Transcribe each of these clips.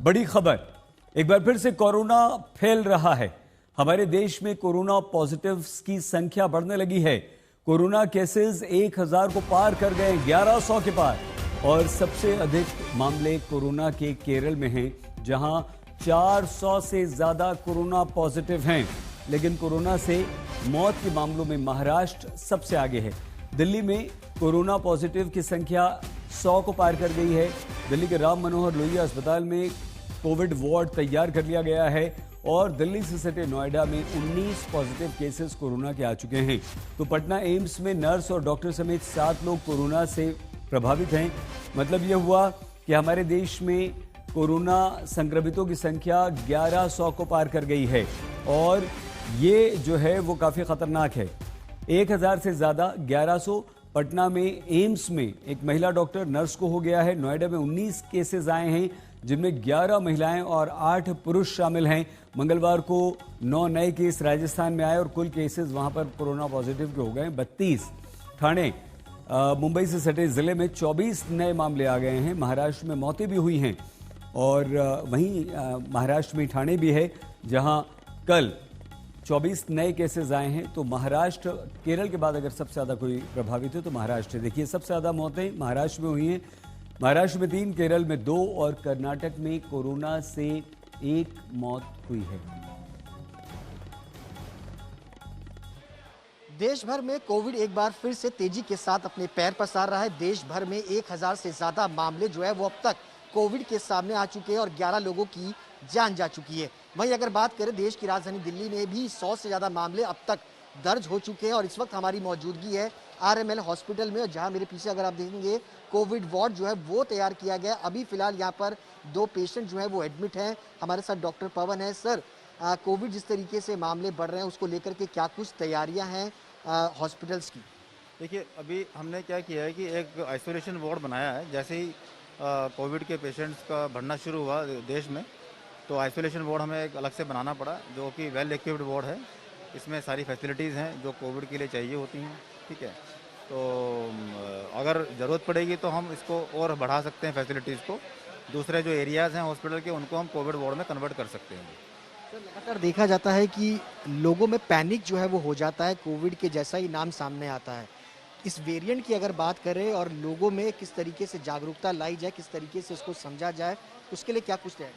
बड़ी खबर, एक बार फिर से कोरोना फैल रहा है। हमारे देश में कोरोना पॉजिटिव्स की संख्या बढ़ने लगी है। कोरोना केसेस 1000 को पार कर गए, 1100 के पार। और सबसे अधिक मामले कोरोना के केरल में हैं, जहां 400 से ज्यादा कोरोना पॉजिटिव हैं। लेकिन कोरोना से मौत के मामलों में महाराष्ट्र सबसे आगे है। दिल्ली में कोरोना पॉजिटिव की संख्या 100 को पार कर गई है। दिल्ली के राम मनोहर लोहिया अस्पताल में कोविड वार्ड तैयार कर लिया गया है और दिल्ली से सटे नोएडा में 19 पॉजिटिव केसेस कोरोना के आ चुके हैं। तो पटना एम्स में नर्स और डॉक्टर समेत 7 लोग कोरोना से प्रभावित हैं। मतलब यह हुआ कि हमारे देश में कोरोना संक्रमितों की संख्या 1100 को पार कर गई है और ये जो है वो काफी खतरनाक है। 1000 से ज्यादा, 1100। पटना में एम्स में एक महिला डॉक्टर नर्स को हो गया है। नोएडा में 19 केसेस आए हैं, जिनमें 11 महिलाएं और 8 पुरुष शामिल हैं। मंगलवार को 9 नए केस राजस्थान में आए और कुल केसेस वहां पर कोरोना पॉजिटिव के हो गए 32। ठाणे मुंबई से सटे जिले में 24 नए मामले आ गए हैं। महाराष्ट्र में मौतें भी हुई हैं और वहीं महाराष्ट्र में ठाणे भी है, जहां कल 24 नए केसेस आए हैं। तो महाराष्ट्र, केरल के बाद अगर सबसे ज्यादा कोई प्रभावित है तो महाराष्ट्र। देखिए, सबसे ज्यादा मौतें महाराष्ट्र में हुई हैं। महाराष्ट्र में 3, केरल में 2 और कर्नाटक में कोरोना से 1 मौत हुई है। देश भर में कोविड एक बार फिर से तेजी के साथ अपने पैर पसार रहा है। देश भर में 1000 से ज्यादा मामले जो है वो अब तक कोविड के सामने आ चुके हैं और 11 लोगों की जान जा चुकी है। वहीं अगर बात करें देश की राजधानी दिल्ली में भी 100 से ज्यादा मामले अब तक दर्ज हो चुके हैं और इस वक्त हमारी मौजूदगी है आरएमएल हॉस्पिटल में, जहां मेरे पीछे अगर आप देखेंगे कोविड वार्ड जो है वो तैयार किया गया। अभी फिलहाल यहाँ पर 2 पेशेंट जो है वो एडमिट हैं। हमारे साथ डॉक्टर पवन है। सर, कोविड जिस तरीके से मामले बढ़ रहे हैं उसको लेकर के क्या कुछ तैयारियां हैं हॉस्पिटल्स की? देखिए, अभी हमने क्या किया है कि एक आइसोलेशन वार्ड बनाया है। जैसे ही कोविड के पेशेंट्स का बढ़ना शुरू हुआ देश में, तो आइसोलेशन वार्ड हमें एक अलग से बनाना पड़ा, जो कि वेल इक्विप्ड वार्ड है। इसमें सारी फैसिलिटीज़ हैं जो कोविड के लिए चाहिए होती हैं। ठीक है, तो अगर ज़रूरत पड़ेगी तो हम इसको और बढ़ा सकते हैं फैसिलिटीज़ को। दूसरे जो एरियाज़ हैं हॉस्पिटल के, उनको हम कोविड वार्ड में कन्वर्ट कर सकते हैं। सर, लगातार देखा जाता है कि लोगों में पैनिक जो है वो हो जाता है कोविड के जैसा ही नाम सामने आता है। इस वेरिएंट की अगर बात करें और लोगों में किस तरीके से जागरूकता लाई जाए, किस तरीके से उसको समझा जाए, उसके लिए क्या कुछ है?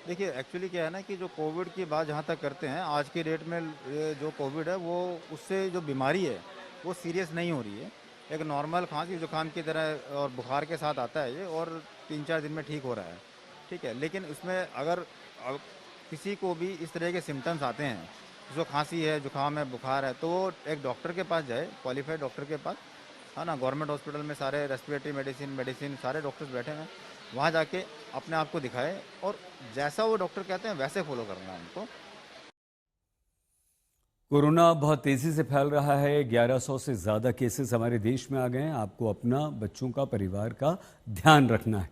देखिए, एक्चुअली क्या है ना कि जो कोविड की बात जहाँ तक करते हैं, आज की डेट में ये जो कोविड है वो उससे जो बीमारी है वो सीरियस नहीं हो रही है। एक नॉर्मल खांसी जुकाम की तरह और बुखार के साथ आता है ये, और 3-4 दिन में ठीक हो रहा है। ठीक है, लेकिन इसमें अगर किसी को भी इस तरह के सिम्टम्स आते हैं, जो खांसी है, जुकाम है, बुखार है, तो वो एक डॉक्टर के पास जाए, क्वालिफाइड डॉक्टर के पास, है ना। गवर्नमेंट हॉस्पिटल में सारे रेस्पिरेटरी मेडिसिन सारे डॉक्टर्स बैठे हैं। वहाँ जाके अपने आप को दिखाए और जैसा वो डॉक्टर कहते हैं वैसे फॉलो करना है उनको। कोरोना बहुत तेजी से फैल रहा है। 1100 से ज्यादा केसेस हमारे देश में आ गए हैं। आपको अपना, बच्चों का, परिवार का ध्यान रखना है।